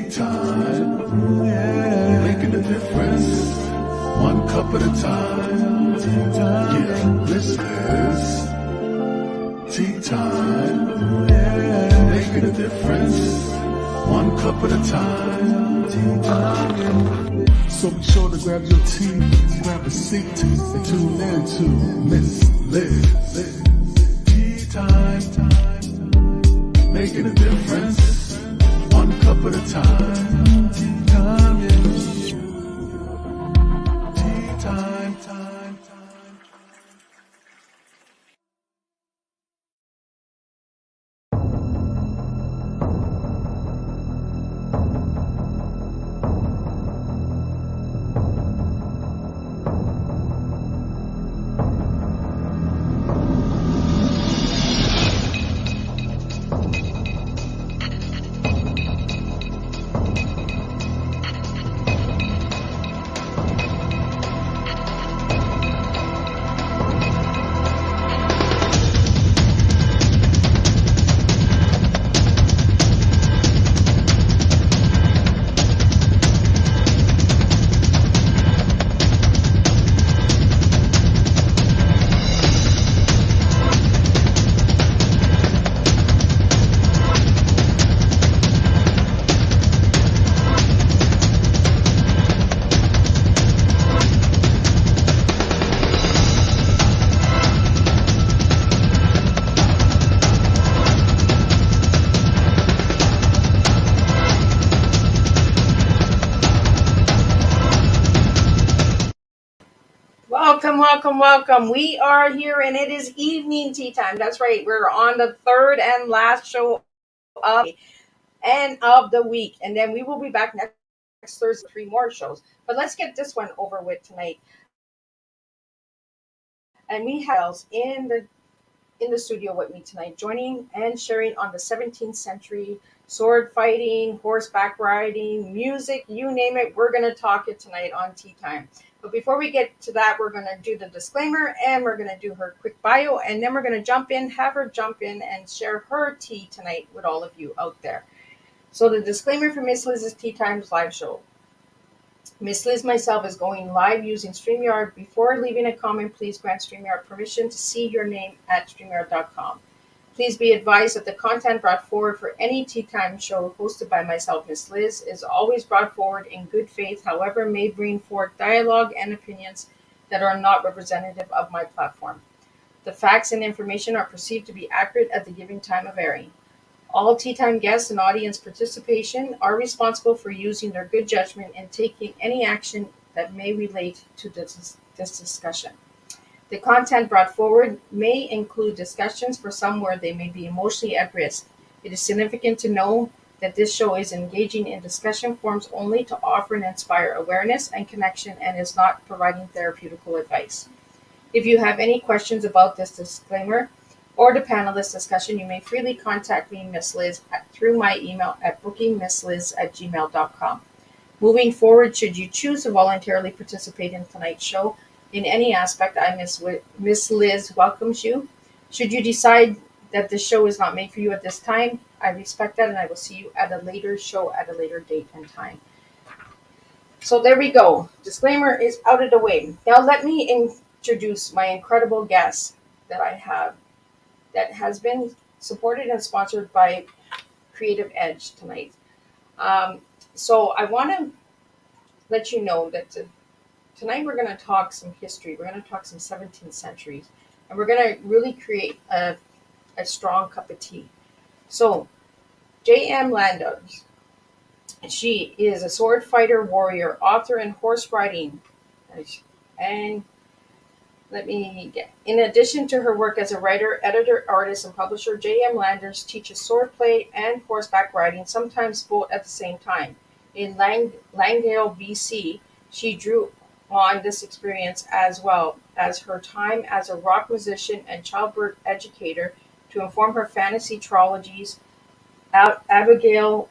Teatime, yeah, making a difference, one cup at a time. Yeah, this is Teatime, yeah, making a difference, one cup at a time. So be sure to grab your tea, grab a seat, and tune in to Miss Liz. Teatime, making a difference, one cup at a time. Teatime, yeah. Teatime, time. Welcome. We are here and it is evening tea time. That's right. We're on the third and last show of end of the week. And then we will be back next Thursday, 3 more shows. But let's get this one over with tonight. And we have in the studio with me tonight, joining and sharing on the 17th century sword fighting, horseback riding, music, you name it. We're going to talk it tonight on Tea Time. But before we get to that, we're going to do the disclaimer and we're going to do her quick bio. And then we're going to have her jump in and share her tea tonight with all of you out there. So the disclaimer for Miss Liz's Tea Times live show. Miss Liz myself is going live using StreamYard. Before leaving a comment, please grant StreamYard permission to see your name at StreamYard.com. Please be advised that the content brought forward for any Tea Time show hosted by myself, Miss Liz, is always brought forward in good faith, however, may bring forth dialogue and opinions that are not representative of my platform. The facts and information are perceived to be accurate at the given time of airing. All Tea Time guests and audience participation are responsible for using their good judgment and taking any action that may relate to this discussion. The content brought forward may include discussions for some where they may be emotionally at risk. It is significant to know that this show is engaging in discussion forums only to offer and inspire awareness and connection and is not providing therapeutical advice. If you have any questions about this disclaimer, or the panelist discussion, you may freely contact me, Miss Liz, through my email at bookingmissliz@gmail.com. Moving forward, should you choose to voluntarily participate in tonight's show in any aspect, Miss Liz welcomes you. Should you decide that the show is not made for you at this time, I respect that and I will see you at a later show at a later date and time. So there we go. Disclaimer is out of the way. Now let me introduce my incredible guest that I have that has been supported and sponsored by Creative Edge tonight. So I want to let you know that tonight we're going to talk some history. We're going to talk some 17th centuries. And we're going to really create a strong cup of tea. So J.M. Landels, she is a sword fighter, warrior, author, and horse riding. And in addition to her work as a writer, editor, artist, and publisher, J.M. Landels teaches swordplay and horseback riding, sometimes both at the same time. In Langdale, BC, she drew on this experience as well as her time as a rock musician and childbirth educator to inform her fantasy trilogies, Abigail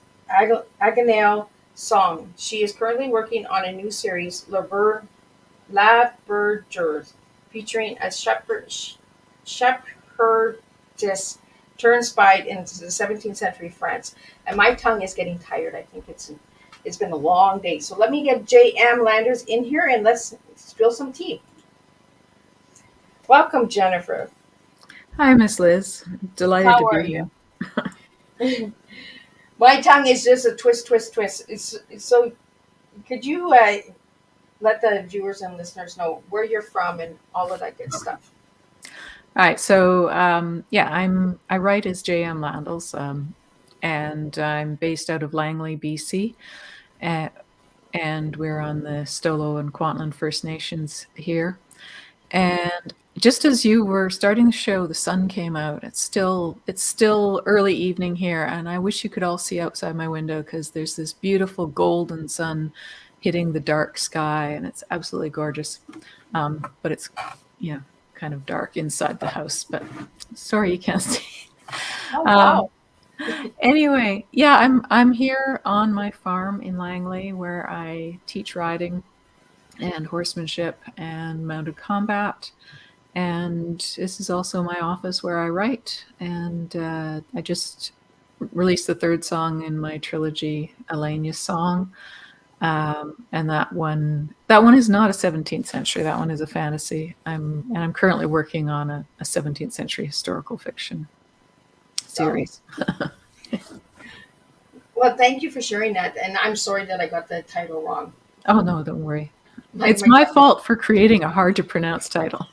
Song. She is currently working on a new series, La Bergers, featuring a shepherdess turnspite into the 17th century France. And my tongue is getting tired. I think it's been a long day. So let me get J.M. Landers in here and let's spill some tea. Welcome, Jennifer. Hi, Miss Liz. Delighted How to are be here. you? My tongue is just a twist, twist, twist. It's so. Could you let the viewers and listeners know where you're from and all of that good stuff? All right, so I write as J.M. Landels, and I'm based out of Langley, BC, and we're on the Stolo and Kwantlen First Nations here. And just as you were starting the show, the sun came out. It's still early evening here, and I wish you could all see outside my window because there's this beautiful golden sun hitting the dark sky, and it's absolutely gorgeous. But it's kind of dark inside the house. But sorry you can't see. Oh wow! Anyway, yeah, I'm here on my farm in Langley where I teach riding and horsemanship and mounted combat. And this is also my office where I write. And I just released the third song in my trilogy, Elenia's Song. And that one is not a 17th century. That one is a fantasy. I'm currently working on a 17th century historical fiction series. Well, thank you for sharing that. And I'm sorry that I got the title wrong. Oh no, don't worry. It's my fault for creating a hard to pronounce title.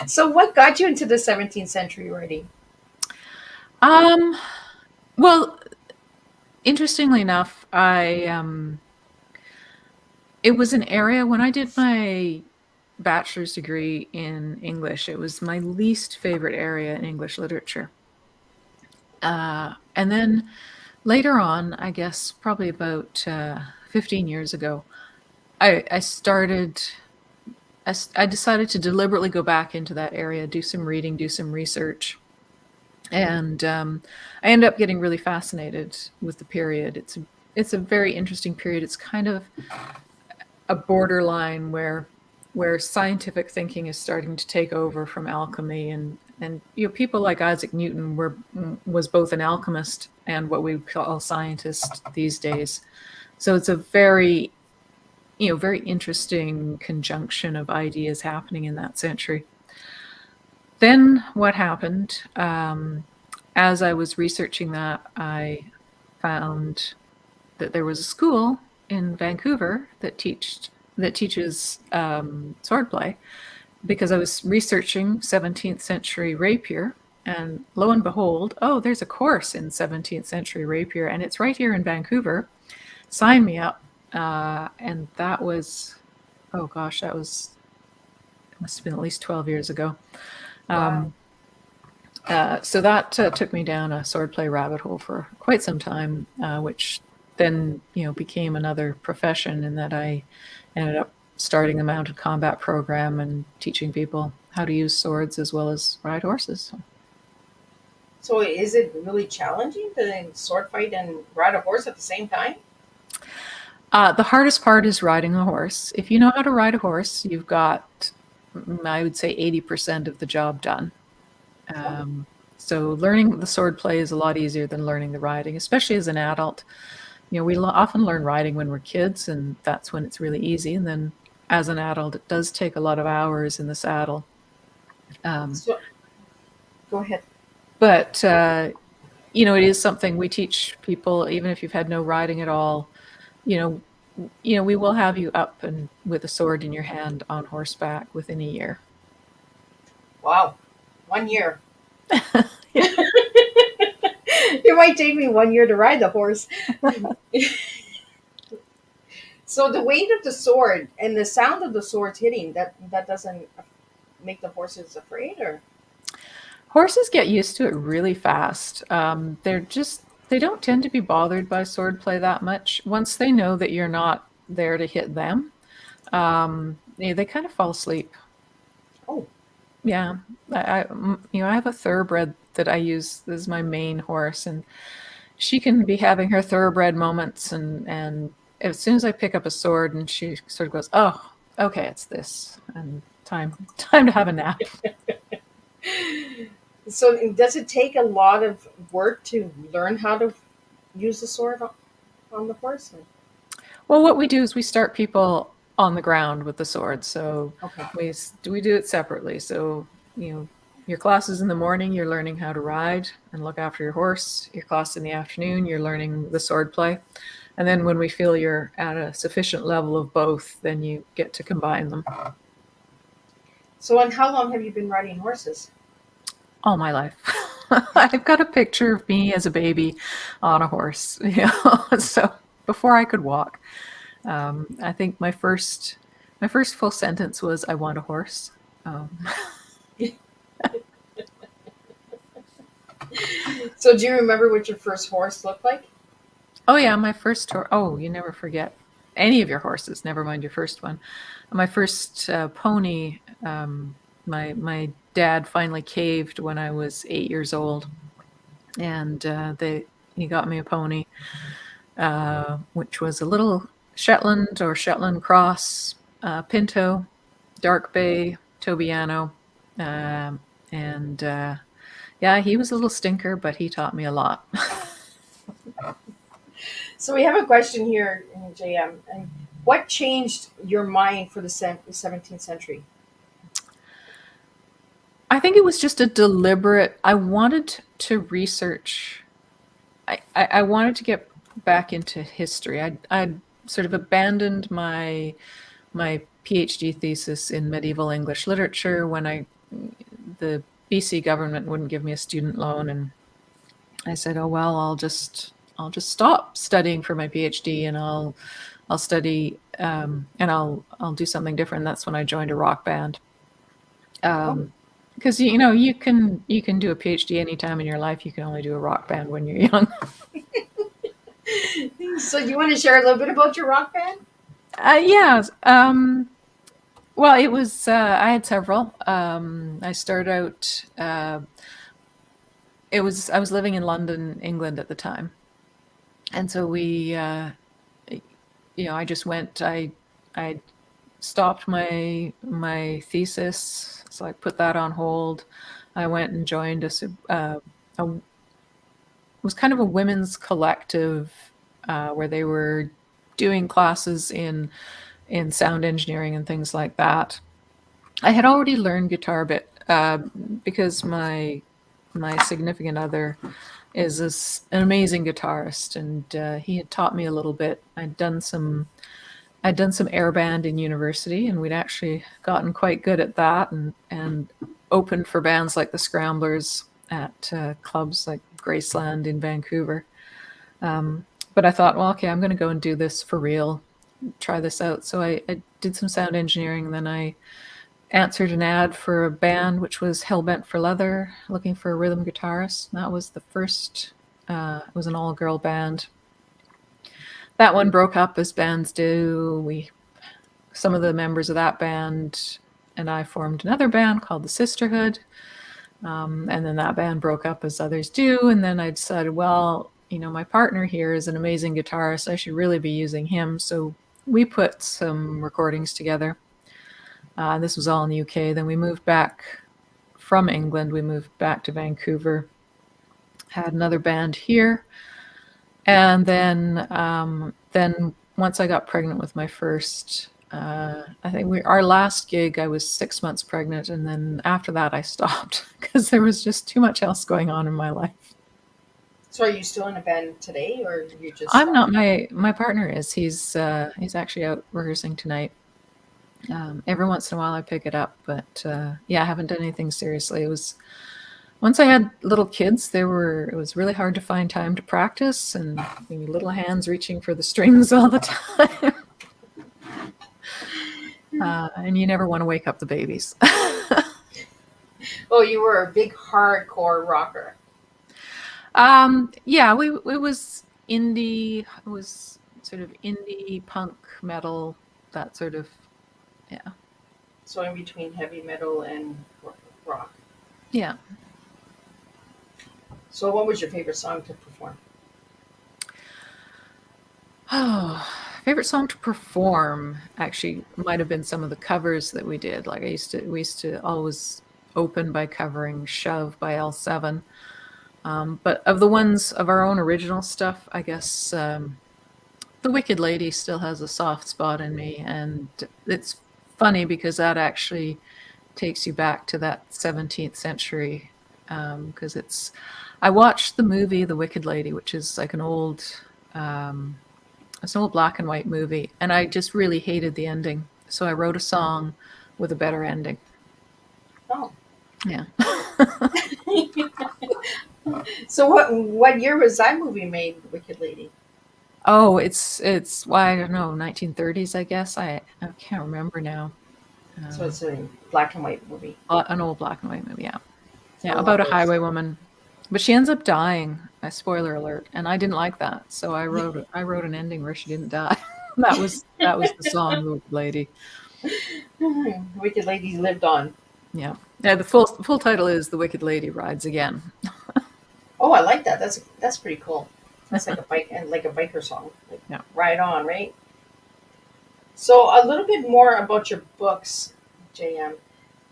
So what got you into the 17th century writing? Well, interestingly enough, it was an area when I did my bachelor's degree in English, it was my least favorite area in English literature. And then later on, I guess probably about 15 years ago, I decided to deliberately go back into that area, do some reading, do some research. And I ended up getting really fascinated with the period. It's a very interesting period. It's kind of a borderline where scientific thinking is starting to take over from alchemy, and people like Isaac Newton was both an alchemist and what we call scientist these days. So it's a very interesting conjunction of ideas happening in that century. Then what happened, as I was researching that, I found that there was a school in Vancouver that teaches swordplay, because I was researching 17th century rapier, and lo and behold, there's a course in 17th century rapier, and it's right here in Vancouver. Sign me up. And that was, it must have been at least 12 years ago. Wow. So that took me down a swordplay rabbit hole for quite some time, which then, became another profession in that I ended up starting a mounted combat program and teaching people how to use swords as well as ride horses. So is it really challenging to sword fight and ride a horse at the same time? The hardest part is riding a horse. If you know how to ride a horse, you've got, I would say, 80% of the job done. So learning the sword play is a lot easier than learning the riding, especially as an adult. We often learn riding when we're kids, and that's when it's really easy. And then as an adult, it does take a lot of hours in the saddle. So, go ahead. But, it is something we teach people, even if you've had no riding at all. We will have you up and with a sword in your hand on horseback within a year. Wow. 1 year. It might take me 1 year to ride the horse. So the weight of the sword and the sound of the swords hitting, that doesn't make the horses afraid, or? Horses get used to it really fast. They don't tend to be bothered by swordplay that much. Once they know that you're not there to hit them, they kind of fall asleep. Oh. Yeah. I have a thoroughbred that I use as my main horse, and she can be having her thoroughbred moments, and as soon as I pick up a sword and she sort of goes, oh, okay, it's this, and time to have a nap. So does it take a lot of work to learn how to use the sword on the horse? Well, what we do is we start people on the ground with the sword. So Okay. we do it separately. So, your class is in the morning, you're learning how to ride and look after your horse. Your class in the afternoon, you're learning the sword play. And then when we feel you're at a sufficient level of both, then you get to combine them. So, and how long have you been riding horses? All my life. I've got a picture of me as a baby on a horse, so before I could walk. I think my first full sentence was, "I want a horse." Um, So, do you remember what your first horse looked like? oh yeah, my first horse. Oh, you never forget any of your horses. Never mind your first one. My first pony. My dad finally caved when I was 8 years old, and he got me a pony, which was a little Shetland or Shetland cross Pinto, dark bay Tobiano, and yeah, he was a little stinker, but he taught me a lot. So, we have a question here in JM. And what changed your mind for the 17th century? I think it was just a deliberate. I wanted to research. I wanted to get back into history. I'd sort of abandoned my PhD thesis in medieval English literature when the BC government wouldn't give me a student loan, and I said, "Oh well, I'll just stop studying for my PhD, and I'll study, and I'll do something different." That's when I joined a rock band. Oh. Because you can do a PhD anytime in your life. You can only do a rock band when you're young. So, do you want to share a little bit about your rock band? Yeah. Well, it was. I had several. I started out. I was living in London, England at the time, and so I just went. I stopped my thesis, so I put that on hold. I went and joined a was kind of a women's collective where they were doing classes in sound engineering and things like that. I had already learned guitar a bit because my significant other is an amazing guitarist, and he had taught me a little bit. I'd done some air band in university, and we'd actually gotten quite good at that, and opened for bands like the Scramblers at clubs like Graceland in Vancouver. But I thought, well, okay, I'm going to go and do this for real, try this out. So I did some sound engineering, and then I answered an ad for a band which was Hellbent for Leather, looking for a rhythm guitarist. That was the first. It was an all-girl band. That one broke up as bands do. Some of the members of that band and I formed another band called the Sisterhood. And then that band broke up as others do. And then I decided, well, my partner here is an amazing guitarist. I should really be using him. So we put some recordings together. This was all in the UK. Then we moved back from England. We moved back to Vancouver. Had another band here. And then once I got pregnant with my first, I think our last gig, I was 6 months pregnant, and then after that I stopped because there was just too much else going on in my life. So, are you still in a band today, or you just? I'm not. My partner is. He's actually out rehearsing tonight. Every once in a while I pick it up, but yeah, I haven't done anything seriously. It was once I had little kids, it was really hard to find time to practice, and little hands reaching for the strings all the time. And you never want to wake up the babies. Oh, you were a big hardcore rocker. Yeah, it was indie. It was sort of indie punk metal, that sort of, yeah. So, in between heavy metal and rock. Yeah. So, what was your favorite song to perform? Oh, favorite song to perform actually might have been some of the covers that we did. Like we used to always open by covering Shove by L7. But of the ones of our own original stuff, I guess The Wicked Lady still has a soft spot in me. And it's funny because that actually takes you back to that 17th century. Because I watched the movie The Wicked Lady, which is like it's an old black and white movie, and I just really hated the ending. So I wrote a song with a better ending. Oh. Yeah. So what year was that movie made, Wicked Lady? Oh, it's I don't know, 1930s, I guess. I can't remember now. So it's a black and white movie. An old black and white movie, yeah. So Yeah, about a highwaywoman. But she ends up dying. A spoiler alert, and I didn't like that, so I wrote an ending where she didn't die. that was the song, The Wicked Lady. Wicked Lady lived on. Yeah. Yeah. The full title is The Wicked Lady Rides Again. Oh, I like that. That's pretty cool. That's like a biker song. Like, Yeah. Ride on, right? So a little bit more about your books, JM.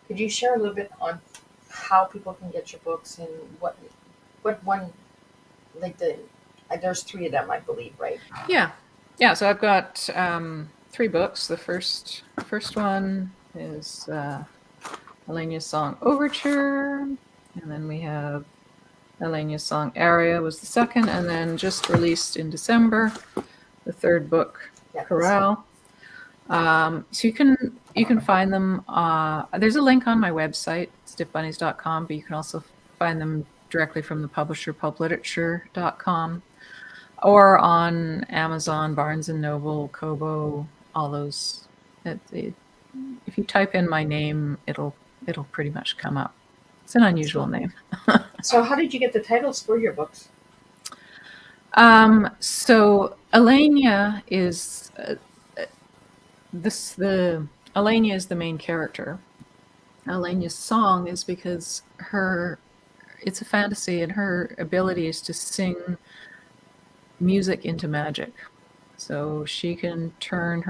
Could you share a little bit on how people can get your books and what one, like there's 3 of them, I believe, right? Yeah. Yeah. So I've got 3 books. The first one is Alenia's Song Overture, and then we have Alenia's Song Aria was the second, and then just released in December, the 3rd book, Yeah, Chorale. So you can find them. There's a link on my website, stiffbunnies.com, but you can also find them directly from the publisher, pulpliterature.com, or on Amazon, Barnes and Noble, Kobo, all those. If you type in my name, it'll pretty much come up. It's an unusual name. So how did you get the titles for your books? So Alenia is Alenia is the main character. Alenia's song is because it's a fantasy, and her ability is to sing music into magic. So she can turn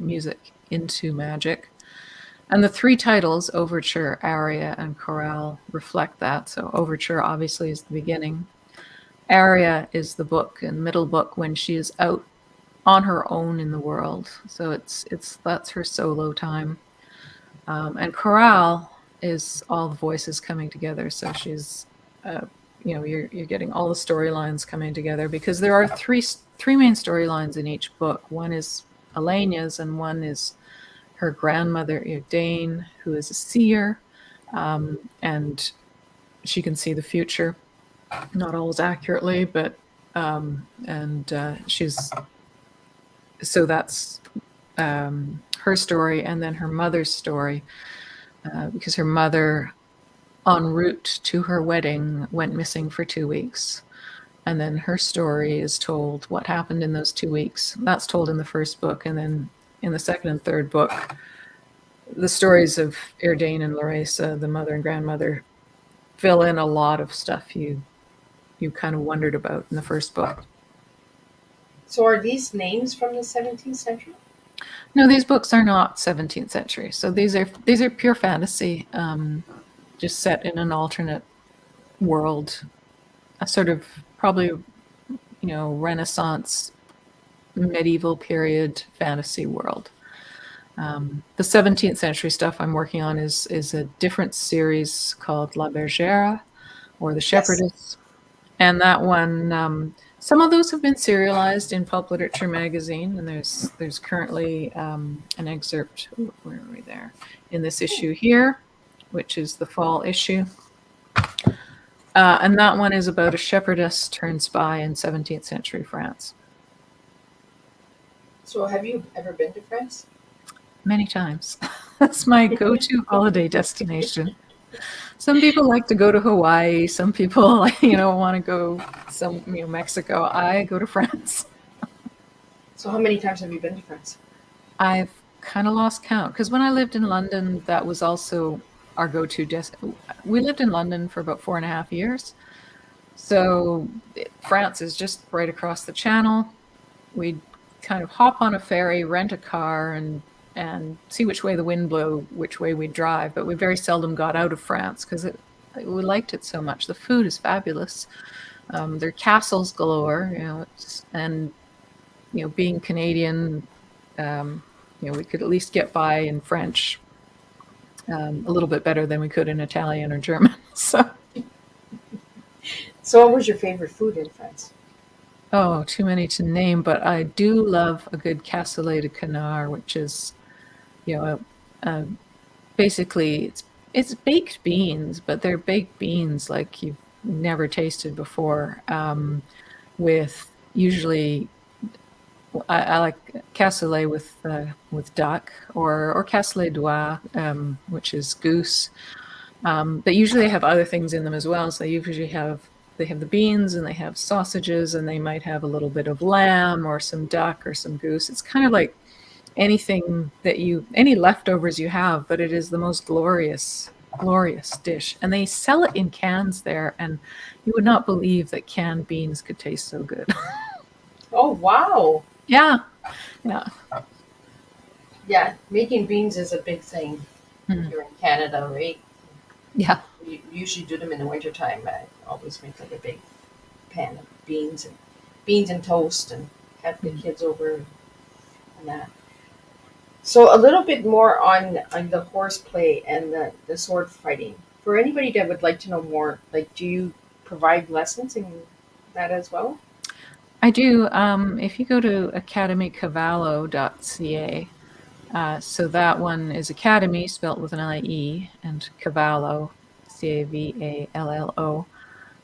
music into magic. And the 3 titles, Overture, Aria, and Chorale, reflect that. So Overture obviously is the beginning. Aria is the book and middle book when she is out on her own in the world. So that's her solo time. And Chorale is all the voices coming together. So she's, you're getting all the storylines coming together, because there are three main storylines in each book. One is Alenia's, and one is her grandmother, Dane, who is a seer, and she can see the future, not always accurately, but she's. So that's her story, and then her mother's story, because her mother, en route to her wedding, went missing for 2 weeks. And then her story is told, what happened in those 2 weeks. That's told in the first book. And then in the second and third book, the stories of Dane and Larissa, the mother and grandmother, fill in a lot of stuff you kind of wondered about in the first book. So are these names from the 17th century? No, these books are not 17th century. So these are pure fantasy, just set in an alternate world, a sort of probably, Renaissance, medieval period fantasy world. The 17th century stuff I'm working on is a different series called La Bergère, or the Shepherdess. Yes. And that one, some of those have been serialized in Pulp Literature magazine, and there's currently an excerpt. Where are we there? In this issue here, which is the fall issue. And that one is about a shepherdess turned spy in 17th century France. So have you ever been to France? Many times. That's my go-to holiday destination. Some people like to go to Hawaii. Some people, want to go Mexico. I go to France. So how many times have you been to France? I've kind of lost count, because when I lived in London, that was also our go-to we lived in London for about 4.5 years. So France is just right across the channel. We'd kind of hop on a ferry, rent a car, and and see which way the wind blew, which way we'd drive. But we very seldom got out of France because we liked it so much. The food is fabulous. There are castles galore, and being Canadian, we could at least get by in French a little bit better than we could in Italian or German. So what was your favorite food in France? Oh, too many to name, but I do love a good cassoulet de canard, which is, you know, basically it's baked beans, but they're baked beans like you've never tasted before. With usually, I like cassoulet with duck or cassoulet d'oie, which is goose. But usually they have other things in them as well. So they have the beans and they have sausages and they might have a little bit of lamb or some duck or some goose. It's kind of like any leftovers you have, but it is the most glorious dish. And they sell it in cans there, and you would not believe that canned beans could taste so good. Oh, wow. Yeah. Yeah, making beans is a big thing here in Canada, right? Yeah. We usually do them in the wintertime. I always make like a big pan of beans and toast and have the kids over and that. So a little bit more on the horseplay and the sword fighting. For anybody that would like to know more, like, do you provide lessons in that as well? I do. If you go to academycavallo.ca, so that one is Academy spelt with an IE, and Cavallo, Cavallo,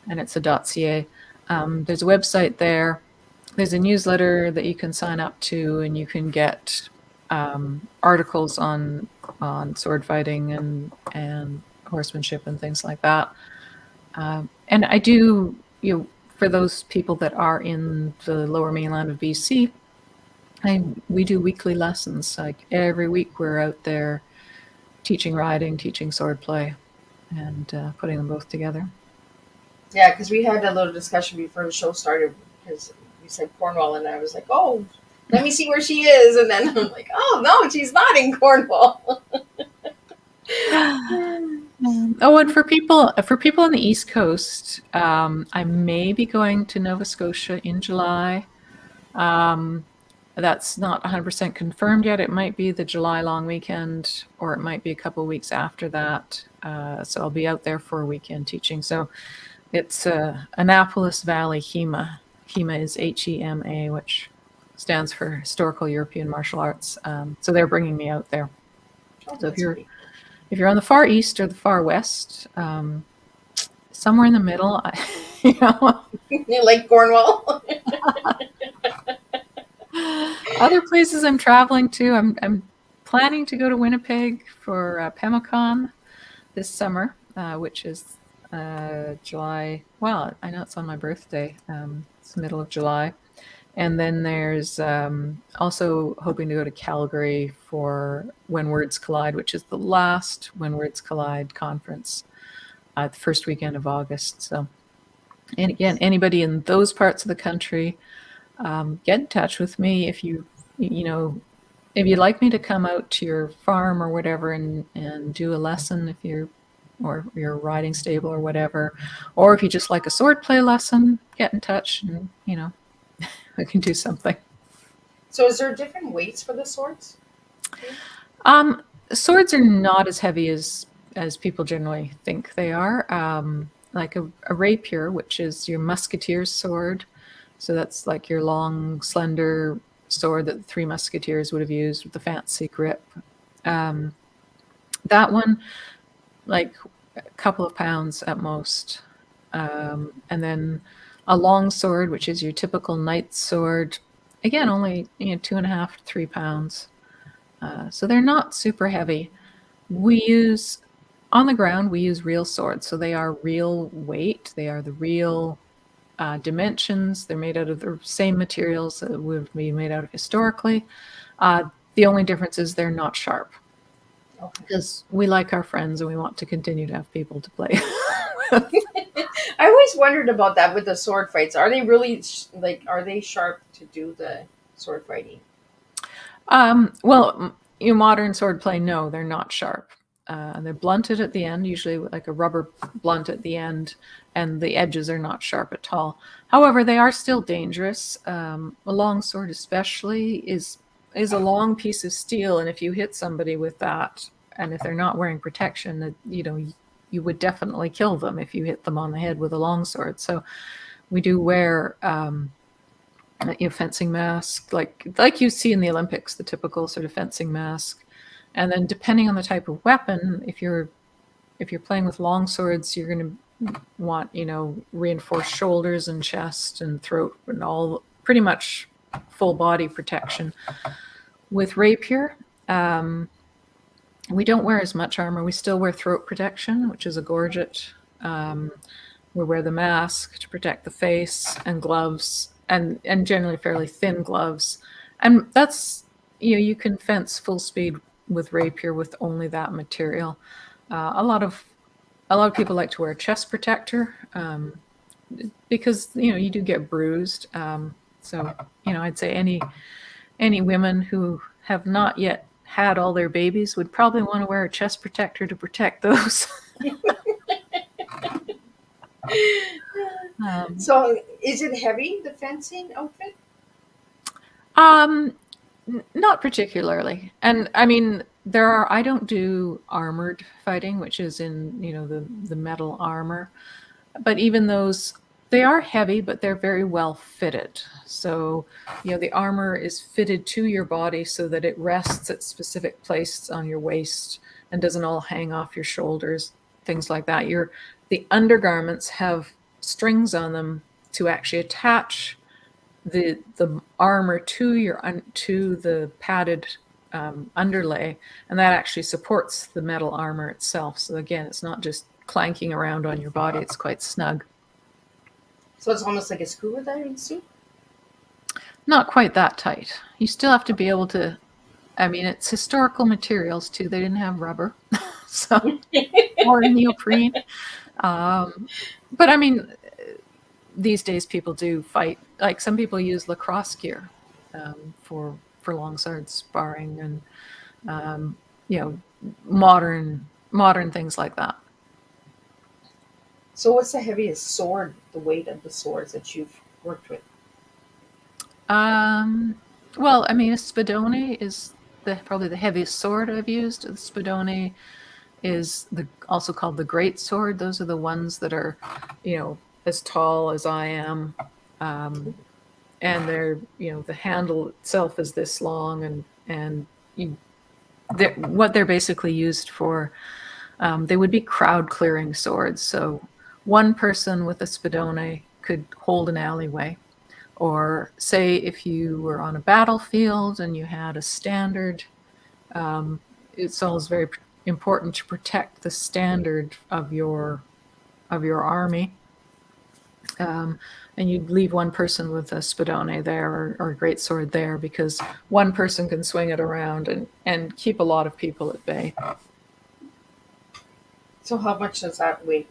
and it's a .ca. There's a website there. There's a newsletter that you can sign up to, and you can get articles on sword fighting and horsemanship and things like that. And I do, for those people that are in the lower mainland of BC, we do weekly lessons. Like every week we're out there teaching riding, teaching swordplay, and putting them both together. Yeah, because we had a little discussion before the show started because you said Cornwall, and I was like, oh, let me see where she is. And then I'm like, oh, no, she's not in Cornwall. Oh, and for people on the East Coast, I may be going to Nova Scotia in July. That's not 100% confirmed yet. It might be the July long weekend, or it might be a couple of weeks after that. So I'll be out there for a weekend teaching. So it's Annapolis Valley HEMA. HEMA is HEMA, which stands for Historical European Martial Arts. So they're bringing me out there. Oh, so if you're on the far east or the far west, somewhere in the middle, like Cornwall. Other places I'm traveling to, I'm planning to go to Winnipeg for PEMACON this summer, which is July. Well, I know it's on my birthday. It's the middle of July. And then there's also hoping to go to Calgary for When Words Collide, which is the last When Words Collide conference, the first weekend of August. So, and again, anybody in those parts of the country, get in touch with me if you'd like me to come out to your farm or whatever and do a lesson or your riding stable or whatever, or if you just like a sword play lesson, get in touch and we can do something. So is there different weights for the swords? Swords are not as heavy as people generally think they are. Like a rapier, which is your musketeer's sword. So that's like your long, slender sword that the Three Musketeers would have used with the fancy grip. That one, like a couple of pounds at most. And then a long sword, which is your typical knight's sword, again, only 2.5 to 3 pounds. So they're not super heavy. On the ground, we use real swords. So they are real weight. They are the real dimensions. They're made out of the same materials that would be made out of historically. The only difference is they're not sharp. Okay. Because we like our friends and we want to continue to have people to play. I always wondered about that with the sword fights. Are they really are they sharp to do the sword fighting? Well, modern swordplay, no, they're not sharp. They're blunted at the end, usually like a rubber blunt at the end, and the edges are not sharp at all. However, they are still dangerous. A long sword especially is a long piece of steel, and if you hit somebody with that, and if they're not wearing protection, you would definitely kill them if you hit them on the head with a long sword. So we do wear fencing mask, like you see in the Olympics, the typical sort of fencing mask. And then depending on the type of weapon, if you're playing with long swords, you're going to want, reinforced shoulders and chest and throat and all, pretty much full body protection. With rapier, we don't wear as much armor. We still wear throat protection, which is a gorget. We wear the mask to protect the face, and gloves, and generally fairly thin gloves. And that's, you can fence full speed with rapier with only that material. A lot of people like to wear a chest protector because you do get bruised. So I'd say any women who have not yet had all their babies would probably want to wear a chest protector to protect those. So is it heavy, the fencing outfit? Not particularly. And I mean, I don't do armored fighting, which is in, the metal armor. But even those, they are heavy, but they're very well fitted. So, the armor is fitted to your body so that it rests at specific places on your waist and doesn't all hang off your shoulders, things like that. The undergarments have strings on them to actually attach the armor to the padded underlay, and that actually supports the metal armor itself. So again, it's not just clanking around on your body, it's quite snug. So it's almost like a scuba diving suit? Not quite that tight. You still have to be able to, it's historical materials too. They didn't have rubber, so or neoprene. But these days people do fight. Like some people use lacrosse gear for long sword sparring, and modern things like that. So what's the heaviest sword, the weight of the swords that you've worked with? Well, a spadone is probably the heaviest sword I've used. The spadone is also called the great sword. Those are the ones that are, as tall as I am, and they're, the handle itself is this long, and what they're basically used for, they would be crowd clearing swords. So one person with a spadone could hold an alleyway, or say if you were on a battlefield and you had a standard, it's always very important to protect the standard of your army. And you'd leave one person with a spadone there or a great sword there, because one person can swing it around and keep a lot of people at bay. So how much does that weigh?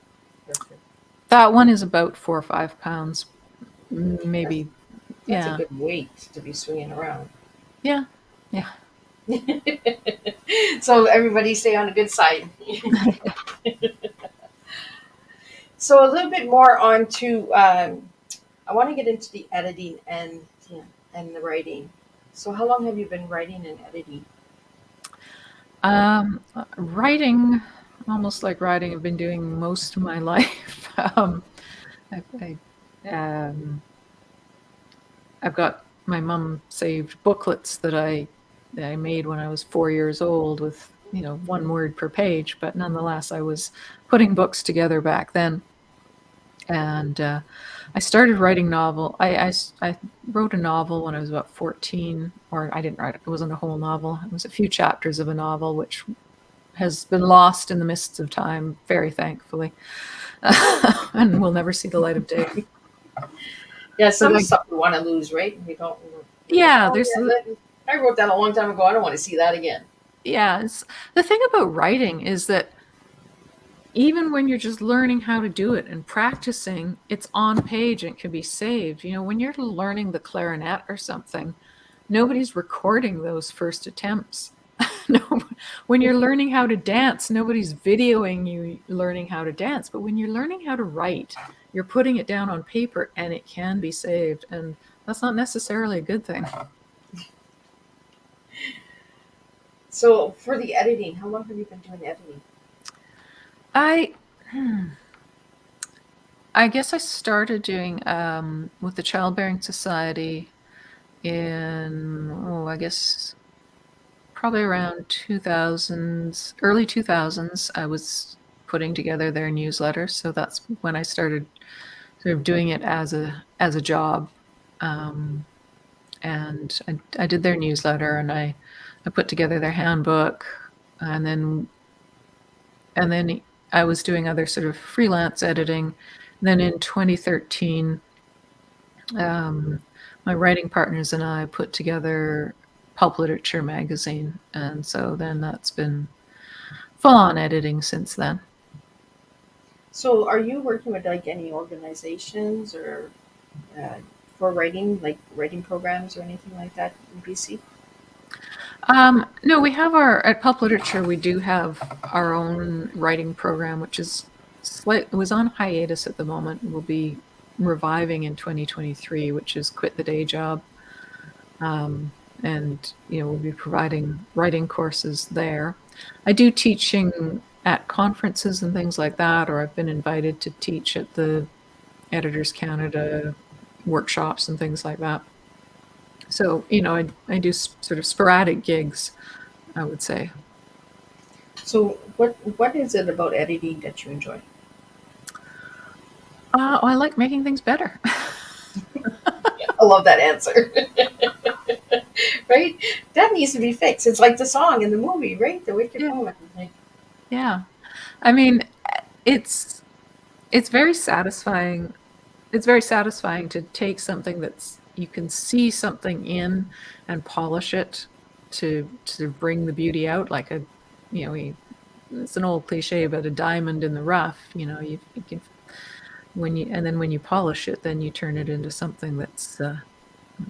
That one is about 4 or 5 pounds, maybe. That's a good weight to be swinging around. Yeah. So everybody stay on the good side. So a little bit more on to, I want to get into the editing and the writing. So how long have you been writing and editing? Writing, almost like writing, I've been doing most of my life. I've got my mom saved booklets that I made when I was 4 years old with, one word per page, but nonetheless, I was putting books together back then. And I started writing novel. I wrote a novel when I was about 14, or I didn't write it. It wasn't a whole novel. It was a few chapters of a novel, which has been lost in the mists of time, very thankfully, and will never see the light of day. Yeah, some stuff we want to lose, right? We don't. Yeah, I wrote that a long time ago. I don't want to see that again. Yeah, the thing about writing is that even when you're just learning how to do it and practicing, it's on page and it can be saved. When you're learning the clarinet or something, nobody's recording those first attempts. No, when you're learning how to dance, nobody's videoing you learning how to dance. But when you're learning how to write, you're putting it down on paper and it can be saved. And that's not necessarily a good thing. So for the editing, how long have you been doing editing? I guess I started doing with the Childbearing Society in, I guess probably around 2000s, early 2000s. I was putting together their newsletter, so that's when I started sort of doing it as a job. And I did their newsletter, and I put together their handbook, and then I was doing other sort of freelance editing. And then in 2013, my writing partners and I put together Pulp Literature magazine, and so then that's been full-on editing since then. So are you working with like any organizations or for writing, like writing programs or anything like that in BC? No, we have at Pulp Literature, we do have our own writing program, which is it was on hiatus at the moment. We'll be reviving in 2023, which is Quit the Day Job. And, we'll be providing writing courses there. I do teaching at conferences and things like that, or I've been invited to teach at the Editors Canada workshops and things like that. So, I do sort of sporadic gigs, I would say. So what is it about editing that you enjoy? I like making things better. I love that answer. Right? That needs to be fixed. It's like the song in the movie, right? The Wicked Moment. Like, Yeah. I mean, it's very satisfying. It's very satisfying to take something that's you can see something in and polish it to bring the beauty out, like it's an old cliche about a diamond in the rough. You can when you polish it, then you turn it into something that's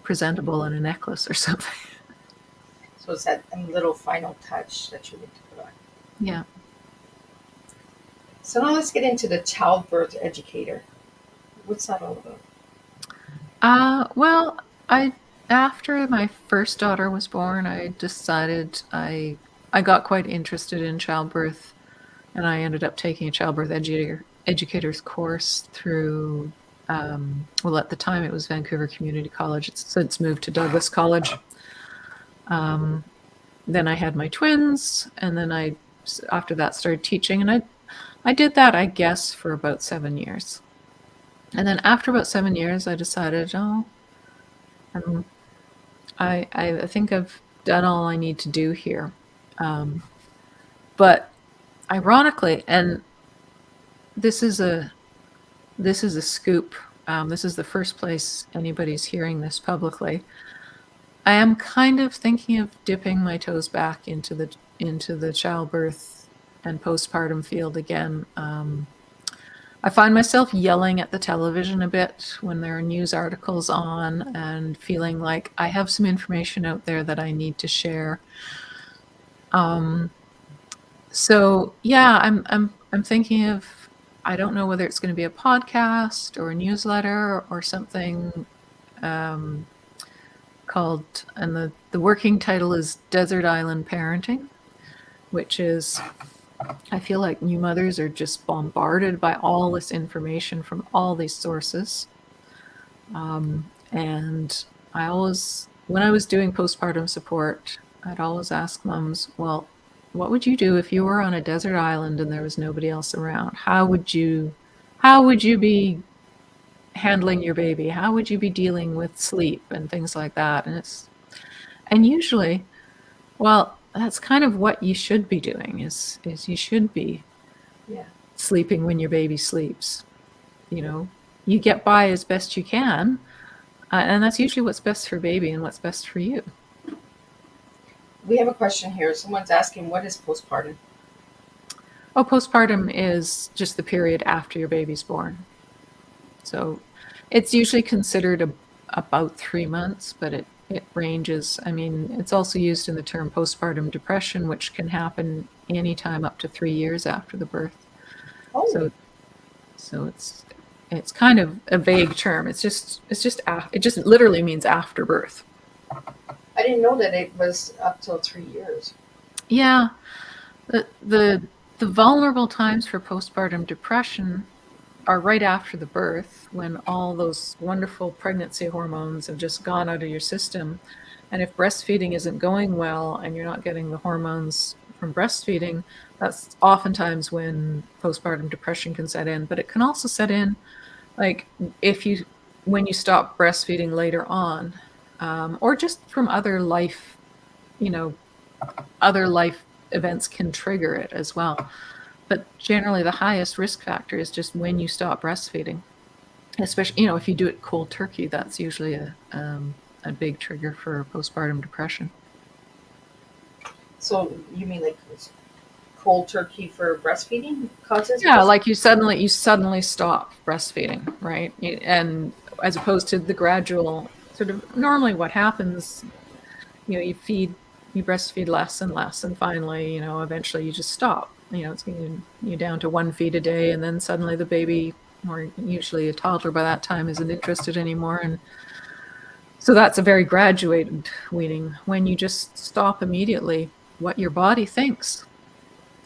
presentable in a necklace or something. so it's that little final touch that you need to put on. Yeah. So now let's get into the childbirth educator. What's that all about? Well, after my first daughter was born, I decided I got quite interested in childbirth, and I ended up taking a childbirth educator's course through, at the time it was Vancouver Community College. It's since moved to Douglas College. Then I had my twins, and then after that started teaching, and I did that, I guess, for about 7 years. And then after about 7 years, I decided, I think I've done all I need to do here. But ironically, and this is a scoop. This is the first place anybody's hearing this publicly. I am kind of thinking of dipping my toes back into the childbirth and postpartum field again. I find myself yelling at the television a bit when there are news articles on, and feeling like I have some information out there that I need to share. So yeah, I'm thinking of, I don't know whether it's going to be a podcast or a newsletter or something called, and the working title is Desert Island Parenting, which is, I feel like new mothers are just bombarded by all this information from all these sources. And I always, when I was doing postpartum support, I'd always ask moms, well, what would you do if you were on a desert island and there was nobody else around? How would you be handling your baby? How would you be dealing with sleep and things like that? And usually, well, that's kind of what you should be doing, is you should be sleeping when your baby sleeps. You get by as best you can, and that's usually what's best for baby and what's best for you. We have a question here. Someone's asking, what is postpartum? Oh, postpartum is just the period after your baby's born. So it's usually considered about 3 months, but it ranges. I mean, it's also used in the term postpartum depression, which can happen anytime up to 3 years after the birth. Oh, So it's kind of a vague term. It just literally means after birth. I didn't know that it was up till 3 years. Yeah, the vulnerable times for postpartum depression are right after the birth, when all those wonderful pregnancy hormones have just gone out of your system. And if breastfeeding isn't going well and you're not getting the hormones from breastfeeding, that's oftentimes when postpartum depression can set in. But it can also set in, like, when you stop breastfeeding later on, or just from other life, other life events can trigger it as well. But generally, the highest risk factor is just when you stop breastfeeding. Especially, if you do it cold turkey, that's usually a big trigger for postpartum depression. So you mean like cold turkey for breastfeeding causes? Yeah, like you suddenly stop breastfeeding, right? And as opposed to the gradual sort of, normally what happens, you breastfeed less and less, and finally, eventually you just stop. It's getting you down to 1 feed a day, and then suddenly the baby, or usually a toddler by that time, isn't interested anymore. And so that's a very graduated weaning. When you just stop immediately, what your body thinks,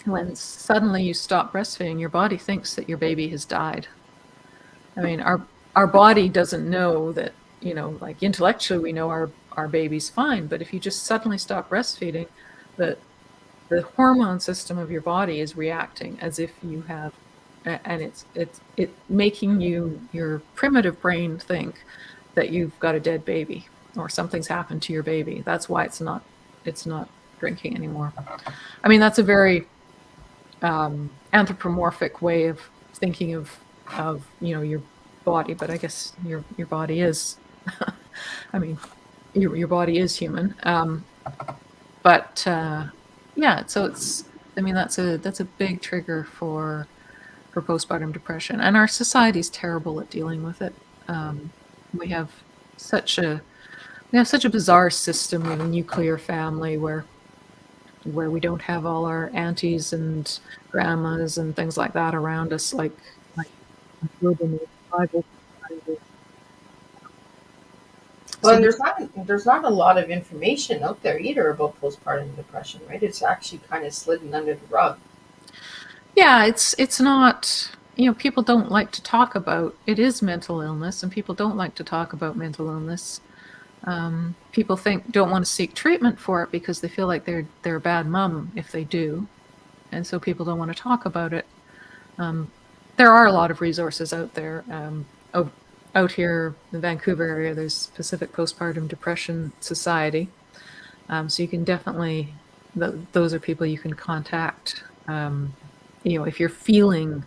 when suddenly you stop breastfeeding, your body thinks that your baby has died. I mean, our body doesn't know that, like intellectually we know our baby's fine, but if you just suddenly stop breastfeeding, the hormone system of your body is reacting as if you have, and it's making your primitive brain think that you've got a dead baby or something's happened to your baby. That's why it's not drinking anymore. I mean, that's a very anthropomorphic way of thinking of your body, but I guess your body is I mean, your body is human. Yeah, so that's a big trigger for postpartum depression, and our society's terrible at dealing with it. We have such a bizarre system with a nuclear family where we don't have all our aunties and grandmas and things like that around us, like urban tribal society. Well, and there's not a lot of information out there either about postpartum depression, right? It's actually kind of slidden under the rug. Yeah, it's not, people don't like to talk about, it is mental illness, and people don't like to talk about mental illness. People don't want to seek treatment for it because they feel like they're a bad mom if they do, and so people don't want to talk about it. There are a lot of resources out there. Out here in the Vancouver area, there's Pacific Postpartum Depression Society, so you can definitely, those are people you can contact. If you're feeling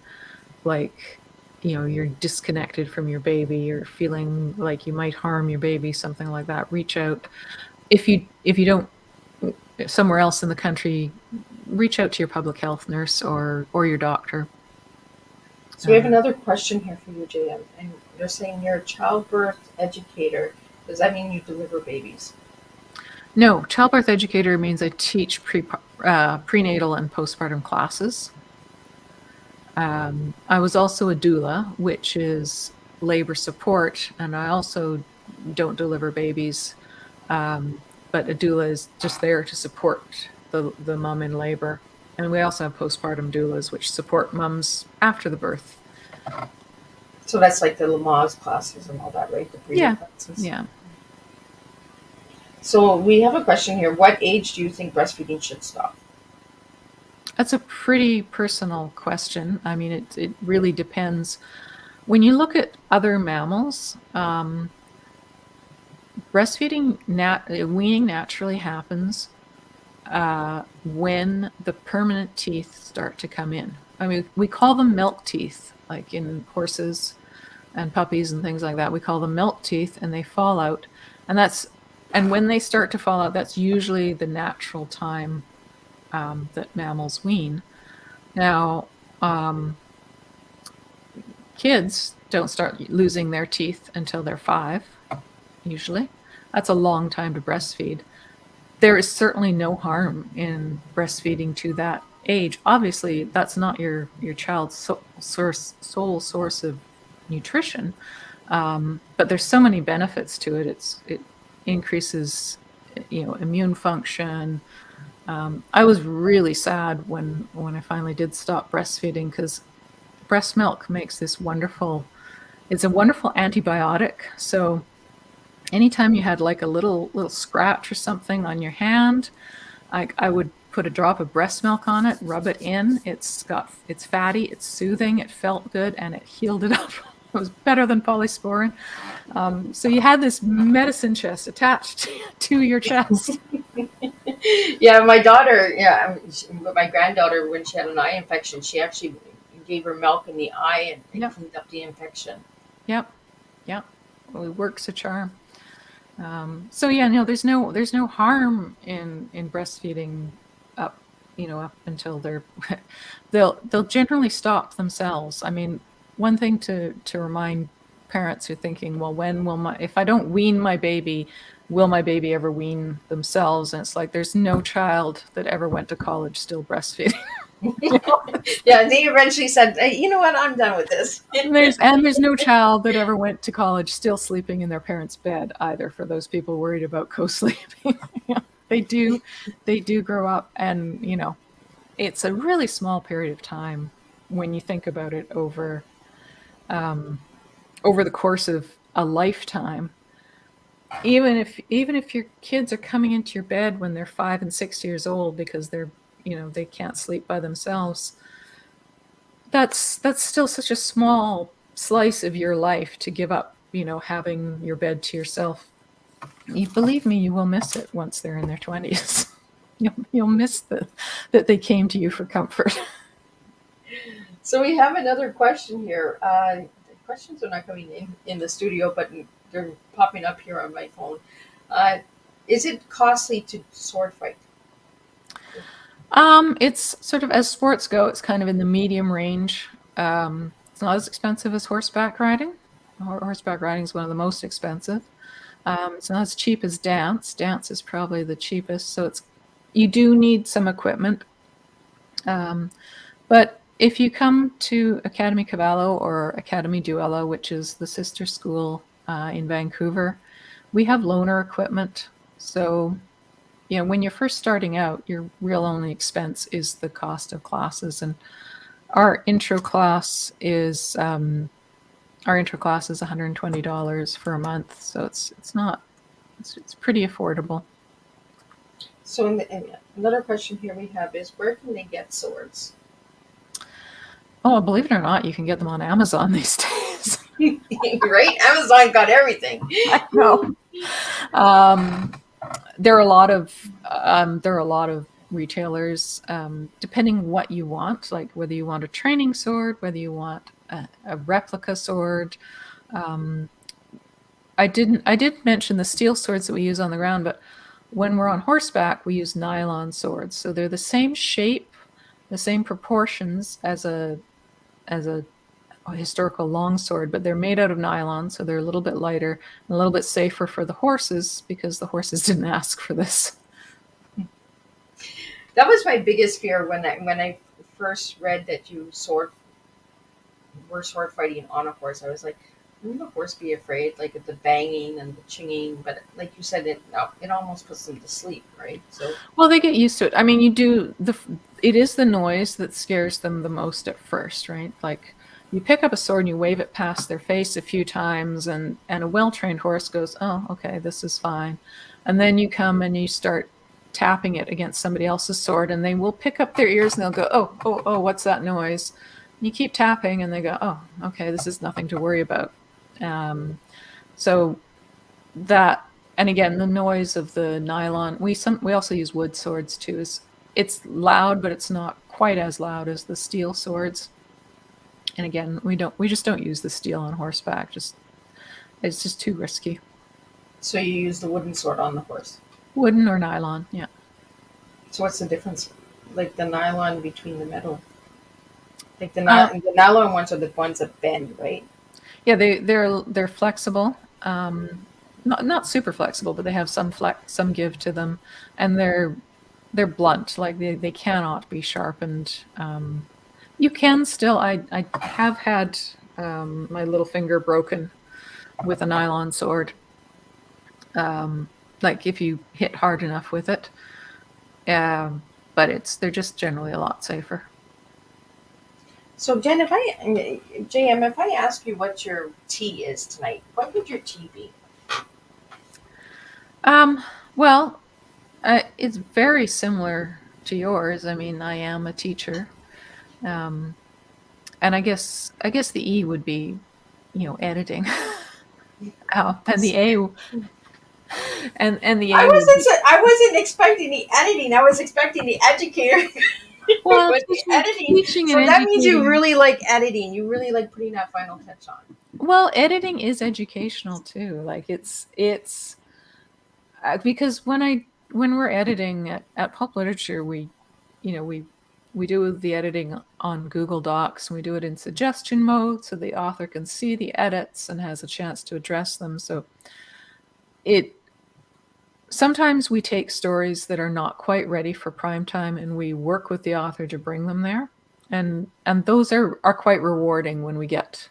like you're disconnected from your baby, you're feeling like you might harm your baby, something like that, reach out. If you don't, somewhere else in the country, reach out to your public health nurse or your doctor. So we have another question here for you, JM, and they're saying you're a childbirth educator. Does that mean you deliver babies? No, childbirth educator means I teach prenatal and postpartum classes. I was also a doula, which is labor support, and I also don't deliver babies, but a doula is just there to support the mom in labor. And we also have postpartum doulas, which support moms after the birth. So that's like the Lamaze classes and all that, right? The prenatal classes. Yeah. So we have a question here. What age do you think breastfeeding should stop? That's a pretty personal question. I mean, it really depends. When you look at other mammals, breastfeeding, weaning naturally happens when the permanent teeth start to come in. I mean, we call them milk teeth, like in horses and puppies and things like that. We call them milk teeth, and they fall out. And when they start to fall out, that's usually the natural time that mammals wean. Now, kids don't start losing their teeth until they're 5, usually. That's a long time to breastfeed. There is certainly no harm in breastfeeding to that age. Obviously, that's not your child's sole source of nutrition, but there's so many benefits to it. It increases, immune function. I was really sad when I finally did stop breastfeeding, because breast milk makes this wonderful. It's a wonderful antibiotic. So anytime you had like a little scratch or something on your hand, I would put a drop of breast milk on it, rub it in. It's fatty, it's soothing, it felt good, and it healed it up. It was better than polysporin. So you had this medicine chest attached to your chest. Yeah, my daughter, my granddaughter, when she had an eye infection, she actually gave her milk in the eye and Yep. cleaned up the infection. Yep. Well, it works a charm. So yeah, no, there's no harm in breastfeeding up, up until they'll generally stop themselves. I mean, one thing to remind parents who are thinking, well, if I don't wean my baby, will my baby ever wean themselves? And it's like, there's no child that ever went to college still breastfeeding. Yeah, they eventually said, hey, you know what, I'm done with this. There's no child that ever went to college still sleeping in their parents' bed either, for those people worried about co-sleeping. They do grow up, and it's a really small period of time when you think about it over the course of a lifetime. Even if your kids are coming into your bed when they're 5 and 6 years old because they can't sleep by themselves, that's still such a small slice of your life to give up, having your bed to yourself. You believe me, you will miss it once they're in their 20s. You'll miss that they came to you for comfort. So we have another question here. The questions are not coming in the studio, but they're popping up here on my phone. Is it costly to sword fight? It's sort of, as sports go, it's kind of in the medium range. It's not as expensive as horseback riding. Horseback riding is one of the most expensive. It's not as cheap as dance. Dance is probably the cheapest. So you do need some equipment. But if you come to Academy Cavallo or Academy Duello, which is the sister school in Vancouver, we have loaner equipment. So when you're first starting out, your real only expense is the cost of classes. And our intro class is $120 for a month. So it's pretty affordable. So another question here we have is, where can they get swords? Oh, believe it or not, you can get them on Amazon these days. Right? Amazon got everything. I know. There are a lot of retailers, depending what you want, like whether you want a training sword, whether you want a replica sword. I did mention the steel swords that we use on the ground, but when we're on horseback, we use nylon swords. So they're the same shape, the same proportions as a historical longsword, but they're made out of nylon, so they're a little bit lighter and a little bit safer for the horses, because the horses didn't ask for this. That was my biggest fear when I first read that you were sword fighting on a horse. I was like, wouldn't the horse be afraid, like, of the banging and the chinging? But like you said, it almost puts them to sleep, right? So, well, they get used to it. I mean, it is the noise that scares them the most at first, right? Like, you pick up a sword and you wave it past their face a few times, and a well-trained horse goes, oh, okay, this is fine. And then you come and you start tapping it against somebody else's sword, and they will pick up their ears and they'll go, oh, what's that noise? And you keep tapping and they go, oh, okay, this is nothing to worry about. So that, and again, the noise of the nylon, we also use wood swords too. It's loud, but it's not quite as loud as the steel swords. And again, we just don't use the steel on horseback. It's just too risky. So you use the wooden sword on the horse? Wooden or nylon, yeah. So what's the difference, like the nylon between the metal? Like the nylon ones are the ones that bend, right? Yeah, they're flexible. not super flexible, but they have some give to them, and they're blunt. Like they cannot be sharpened. You can still. I have had my little finger broken with a nylon sword. Like if you hit hard enough with it. But they're just generally a lot safer. So, Jen, JM, if I ask you what your tea is tonight, what would your tea be? Well, it's very similar to yours. I mean, I am a teacher, um, and I guess the E would be, editing. And the A and the A would be I wasn't expecting the editing. I was expecting the educator. well, But the editing. teaching and So that means you educating. really like editing. You really like putting that final touch on. Well, editing is educational too. Like it's because when we're editing at Pulp Literature, you know, we do the editing on Google Docs, and we do it in suggestion mode so the author can see the edits and has a chance to address them. So it sometimes we take stories that are not quite ready for prime time and we work with the author to bring them there. And those are quite rewarding when we get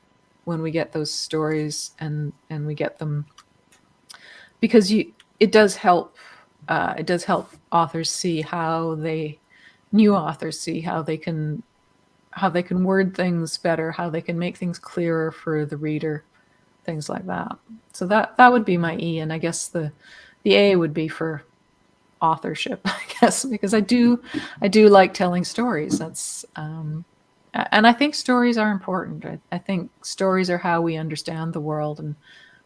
those stories and we get them, because it does help authors see new authors see how they can word things better, how they can make things clearer for the reader, things like that. So that would be my E, and I guess the A would be for authorship, I guess, because I do like telling stories. That's and I think stories are important. I think stories are how we understand the world, and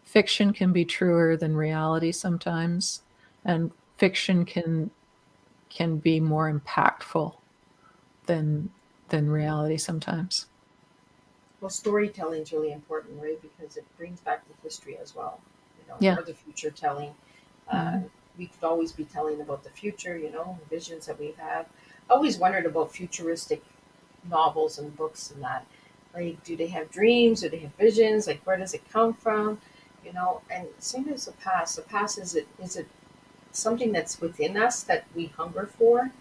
fiction can be truer than reality sometimes, and fiction can be more impactful than reality sometimes. Well, storytelling is really important, right? Because it brings back the history as well, Yeah. or the future telling. Uh, we could always be telling about the future, visions that we have. I always wondered about futuristic novels and books and that. Like, do they have dreams? Do they have visions? Like, where does it come from? And same as the past. The past, is it something that's within us that we hunger for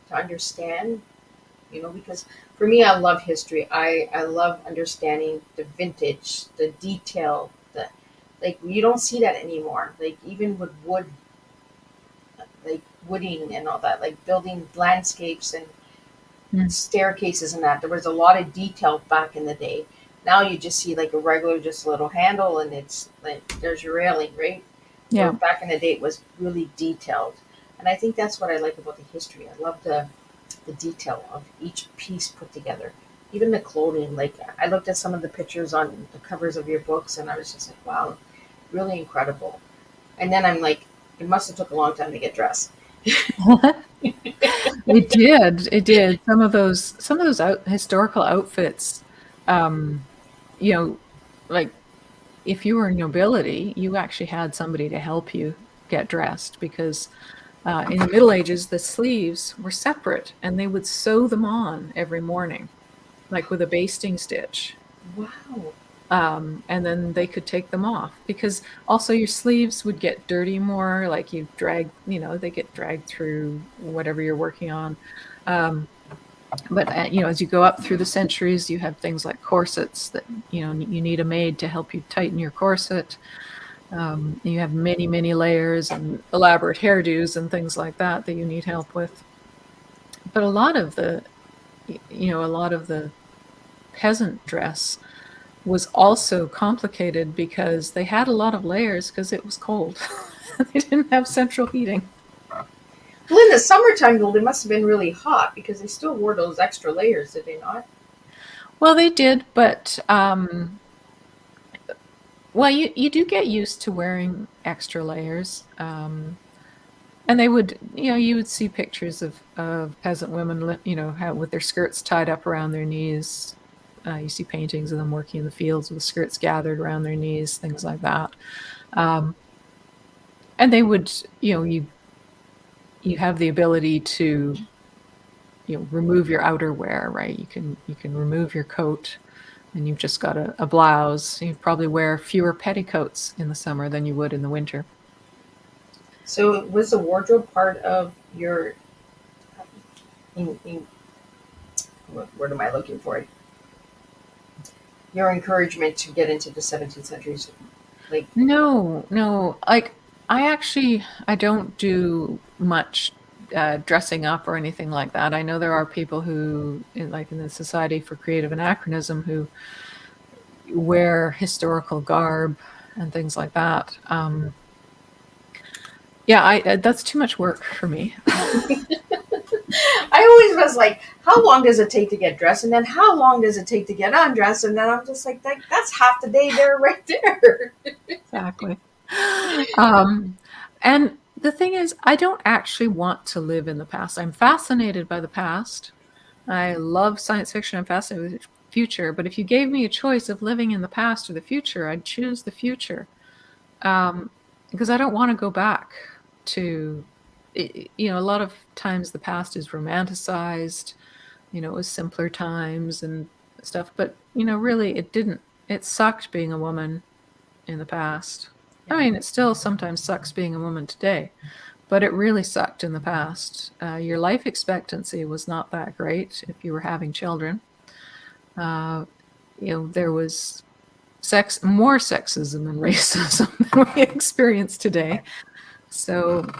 to understand? Because for me, I love history. I love understanding the vintage, the detail, like you don't see that anymore. Like even with wood, like wooding and all that, like building landscapes and Mm. staircases and that. There was a lot of detail back in the day. Now you just see like a regular, just a little handle, and it's like there's your railing, right? Where Yeah. back in the day it was really detailed, and I think that's what I like about the history. I love the detail of each piece put together. Even the clothing, like I looked at some of the pictures on the covers of your books, and I was just like, wow, really incredible. And then I'm like, it must have took a long time to get dressed. It did. It did. Some of those historical outfits, um, you know, like if you were nobility, you actually had somebody to help you get dressed, because in the Middle Ages, the sleeves were separate and they would sew them on every morning, like with a basting stitch. Wow. And then they could take them off, because also your sleeves would get dirty more, like they get dragged through whatever you're working on. Um, but as you go up through the centuries, you have things like corsets that you need a maid to help you tighten your corset. You have many, many layers and elaborate hairdos and things like that you need help with. But a lot of the peasant dress was also complicated because they had a lot of layers because it was cold. They didn't have central heating. Well, in the summertime, though, they must have been really hot because they still wore those extra layers, did they not? Well, they did, but well, you do get used to wearing extra layers. And they would, you would see pictures of peasant women, with their skirts tied up around their knees. You see paintings of them working in the fields with skirts gathered around their knees, things like that. Um, and they would, you have the ability to, remove your outerwear, right? You can remove your coat, and you've just got a blouse. You'd probably wear fewer petticoats in the summer than you would in the winter. So was the wardrobe part of your in what word am I looking for? Your encouragement to get into the 17th century, like No, like I don't do much dressing up or anything like that. I know there are people who, like in the Society for Creative Anachronism, who wear historical garb and things like that. Yeah, that's too much work for me. I always was like, how long does it take to get dressed, and then how long does it take to get undressed, and then I'm just like, that's half the day there, right there. Exactly. And the thing is, I don't actually want to live in the past. I'm fascinated by the past. I love science fiction. I'm fascinated with the future. But if you gave me a choice of living in the past or the future, I'd choose the future, because I don't want to go back to, a lot of times the past is romanticized. It was simpler times and stuff. But, really, it didn't. It sucked being a woman in the past. I mean, it still sometimes sucks being a woman today, but it really sucked in the past. Your life expectancy was not that great if you were having children. There was more sexism and racism than we experience today. So,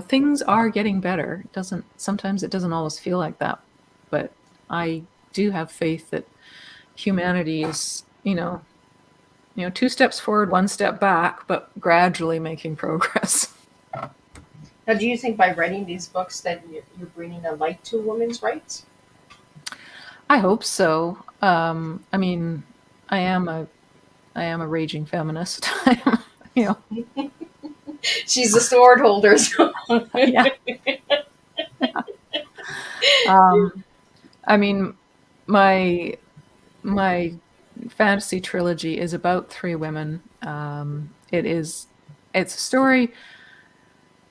things are getting better. Sometimes it doesn't always feel like that, but I do have faith that humanity is, 2 steps forward, 1 step back, but gradually making progress. Now, do you think by writing these books that you're bringing a light to women's rights? I hope so. I mean, I am a raging feminist. you know, She's the sword holder. So. yeah. I mean, my fantasy trilogy is about 3 women. It's a story,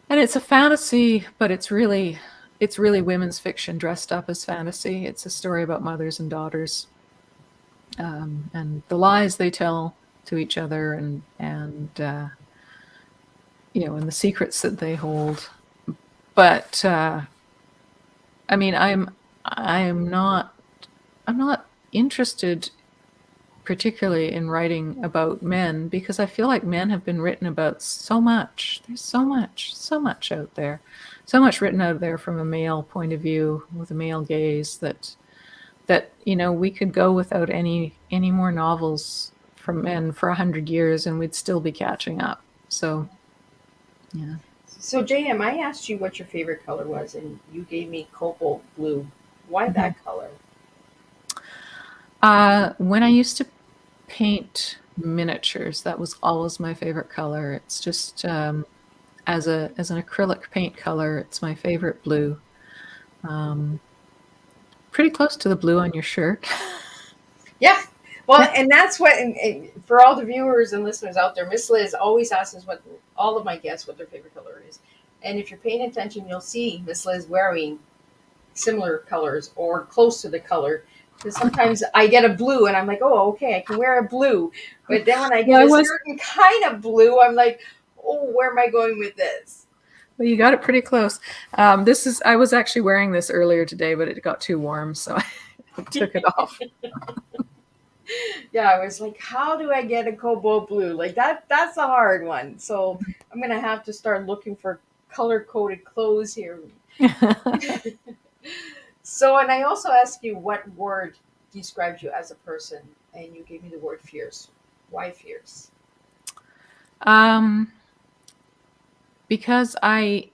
and it's a fantasy, but it's really women's fiction dressed up as fantasy. It's a story about mothers and daughters, and the lies they tell to each other, and and the secrets that they hold. But I mean, I'm not interested particularly in writing about men, because I feel like men have been written about so much. There's so much out there, so much written out there from a male point of view with a male gaze that we could go without any more novels from men for 100 years and we'd still be catching up. So, yeah. So, JM, I asked you what your favorite color was, and you gave me cobalt blue. Why that color? When I used to paint miniatures, that was always my favorite color. It's just as an acrylic paint color, it's my favorite blue. Pretty close to the blue on your shirt. Yeah. Well, and that's what, and for all the viewers and listeners out there, Miss Liz always asks us all of my guests what their favorite color is. And if you're paying attention, you'll see Miss Liz wearing similar colors or close to the color. Because sometimes I get a blue and I'm like, oh, okay, I can wear a blue. But then when I get a certain kind of blue, I'm like, oh, where am I going with this? Well, you got it pretty close. I was actually wearing this earlier today, but it got too warm, so I took it off. Yeah, I was like, how do I get a cobalt blue? Like that's a hard one. So I'm going to have to start looking for color-coded clothes here. So, and I also asked you what word describes you as a person, and you gave me the word fierce. Why fierce? Because I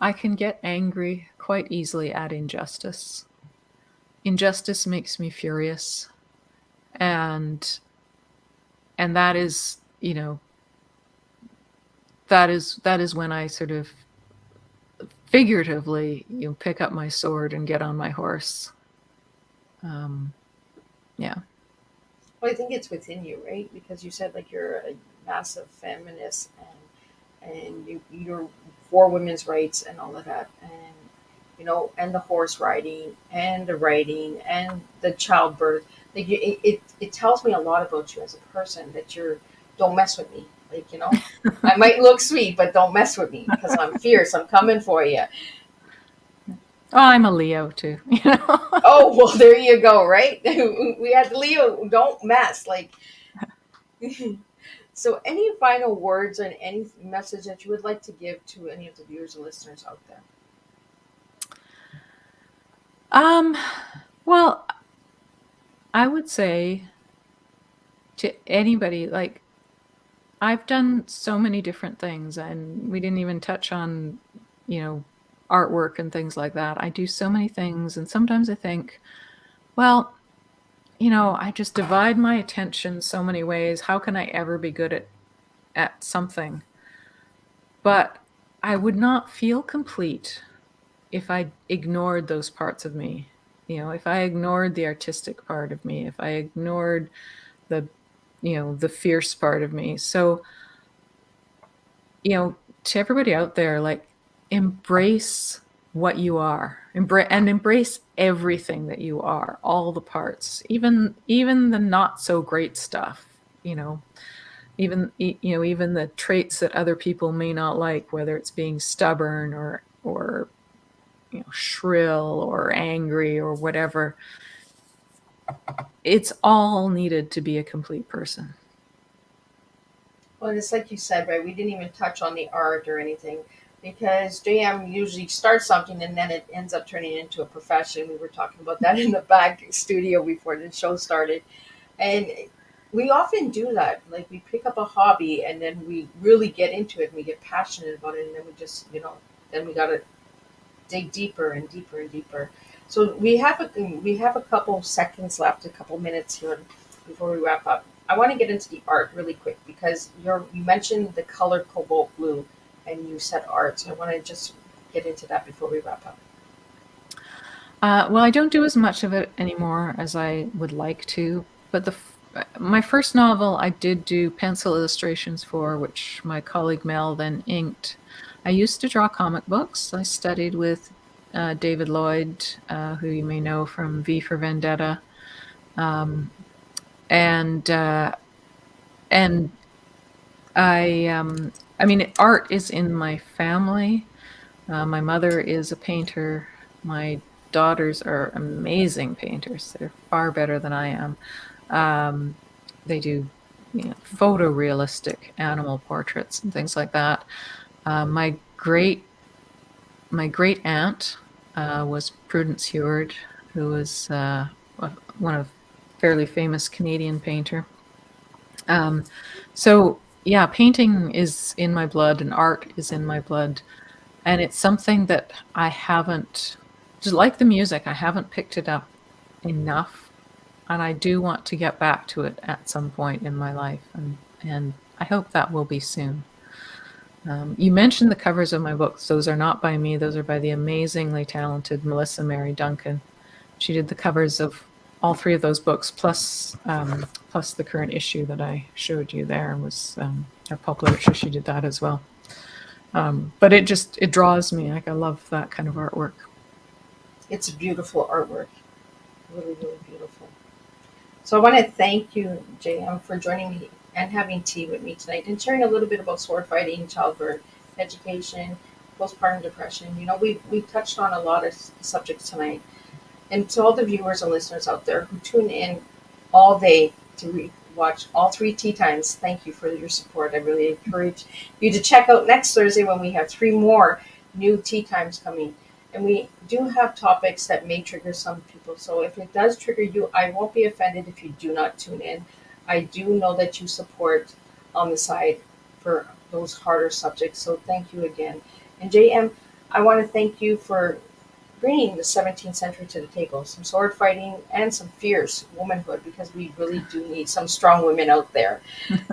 can get angry quite easily at injustice. Injustice makes me furious, and that is, that is when I sort of figuratively, pick up my sword and get on my horse. Yeah. Well, I think it's within you, right? Because you said like you're a massive feminist, and you're for women's rights and all of that, and and the horse riding and the writing and the childbirth. Like it tells me a lot about you as a person that you're don't mess with me. Like, I might look sweet, but don't mess with me because I'm fierce. I'm coming for you. Oh, I'm a Leo too. Oh, well, there you go, right? We had Leo, don't mess. Like, so any final words and any message that you would like to give to any of the viewers and listeners out there? Um, well, I would say to anybody, like, I've done so many different things, and we didn't even touch on, you know, artwork and things like that. I do so many things, and sometimes I think, well, I just divide my attention so many ways. How can I ever be good at something? But I would not feel complete if I ignored those parts of me. If I ignored the artistic part of me, if I ignored the the fierce part of me. So, to everybody out there, like, embrace what you are. Embrace everything that you are, all the parts, even the not so great stuff, even the traits that other people may not like, whether it's being stubborn or shrill or angry or whatever. It's all needed to be a complete person. Well, it's like you said, right? We didn't even touch on the art or anything because JM usually starts something and then it ends up turning into a profession. We were talking about that in the back studio before the show started. And we often do that. Like, we pick up a hobby and then we really get into it and we get passionate about it. And then we just, then we got to dig deeper and deeper and deeper. So we have a couple seconds left, a couple minutes here before we wrap up. I want to get into the art really quick because you mentioned the color cobalt blue, and you said art. So I want to just get into that before we wrap up. Well, I don't do as much of it anymore as I would like to, but my first novel I did do pencil illustrations for, which my colleague Mel then inked. I used to draw comic books. I studied with David Lloyd, who you may know from V for Vendetta, um, and and I mean, art is in my family. My mother is a painter. My daughters are amazing painters. They're far better than I am. They do, photorealistic animal portraits and things like that. My great aunt was Prudence Heward, who was one of fairly famous Canadian painter. So yeah, painting is in my blood and art is in my blood. And it's something that I haven't, just like the music, I haven't picked it up enough. And I do want to get back to it at some point in my life. And I hope that will be soon. You mentioned the covers of my books. Those are not by me. Those are by the amazingly talented Melissa Mary Duncan. She did the covers of all three of those books, plus the current issue that I showed you there was Pulp Literature. She did that as well. But it draws me. Like, I love that kind of artwork. It's beautiful artwork. Really, really beautiful. So I want to thank you, JM, for joining me and having tea with me tonight and sharing a little bit about sword fighting, childbirth, education, postpartum depression. We touched on a lot of subjects tonight. And to all the viewers and listeners out there who tune in all day to watch all three tea times, thank you for your support. I really encourage you to check out next Thursday when we have 3 more new tea times coming. And we do have topics that may trigger some people. So if it does trigger you, I won't be offended if you do not tune in. I do know that you support on the side for those harder subjects. So thank you again. And JM, I want to thank you for bringing the 17th century to the table, some sword fighting and some fierce womanhood, because we really do need some strong women out there.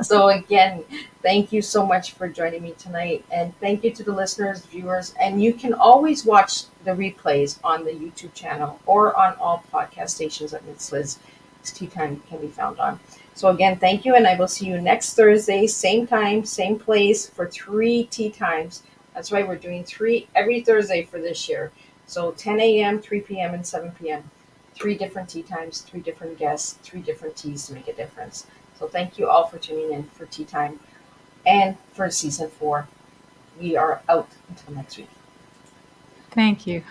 So again, thank you so much for joining me tonight, and thank you to the listeners, viewers, and you can always watch the replays on the YouTube channel or on all podcast stations that Miss Liz's Tea Time can be found on. So again, thank you, and I will see you next Thursday, same time, same place, for 3 tea times. That's right, we're doing 3 every Thursday for this year. So 10 a.m., 3 p.m., and 7 p.m. 3 different tea times, 3 different guests, 3 different teas to make a difference. So thank you all for tuning in for Tea Time and for season 4. We are out until next week. Thank you.